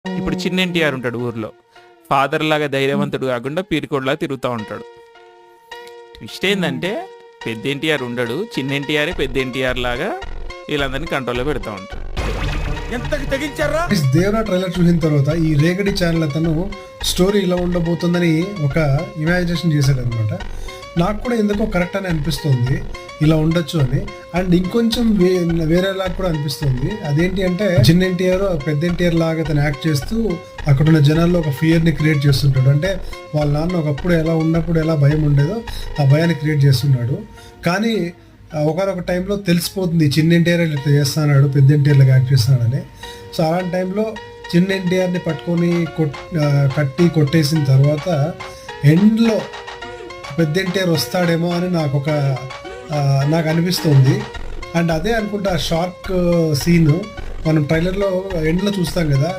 ఇప్పుడు చిన్న ఎన్టీఆర్ ఉంటాడు ఊర్లో, ఫాదర్ లాగా ధైర్యవంతుడు కాకుండా పీరికోడ్లా తిరుగుతూ ఉంటాడు. ట్విస్ట్ ఏంటంటే పెద్ద ఎన్టీఆర్ ఉండడు, చిన్న ఎన్టీఆర్ పెద్ద ఎన్టీఆర్ లాగా వీళ్ళందరినీ కంట్రోల్లో పెడతా ఉంటాడు. దేవరా ట్రైలర్ చూసిన తర్వాత ఈ రేగడి ఛానల్ అతను స్టోరీ ఇలా ఉండబోతుందని ఒక ఇమాజినేషన్ చేశాడు అనమాట. నాకు కూడా ఎందుకో కరెక్ట్ అని అనిపిస్తుంది, ఇలా ఉండొచ్చు అని. అండ్ ఇంకొంచెం వేరేలా కూడా అనిపిస్తుంది. అదేంటి అంటే చిన్న ఎన్టీఆర్ పెద్ద ఎన్టీఆర్ లాగా అతను యాక్ట్ చేస్తూ అక్కడున్న జనాల్లో ఒక ఫియర్ని క్రియేట్ చేస్తుంటాడు. అంటే వాళ్ళ నాన్న ఒకప్పుడు ఎలా ఉన్నప్పుడు ఎలా భయం ఉండేదో ఆ భయాన్ని క్రియేట్ చేస్తున్నాడు. కానీ ఒకనొక టైంలో తెలిసిపోతుంది చిన్న ఎన్టీఆర్ ఇట్లా చేస్తున్నాడు, పెద్ద ఎన్టీఆర్ లాగా యాక్ట్ చేస్తున్నాడని. సో అలాంటి టైంలో చిన్న ఎన్టీఆర్ని పట్టుకొని కట్టి కొట్టేసిన తర్వాత ఎండ్లో పెద్ద ఎన్టీఆర్ వస్తాడేమో అని నాకు అనిపిస్తుంది. అండ్ అదే అనుకుంటా షార్క్ సీన్ మనం ట్రైలర్లో ఎండ్లో చూస్తాం కదా,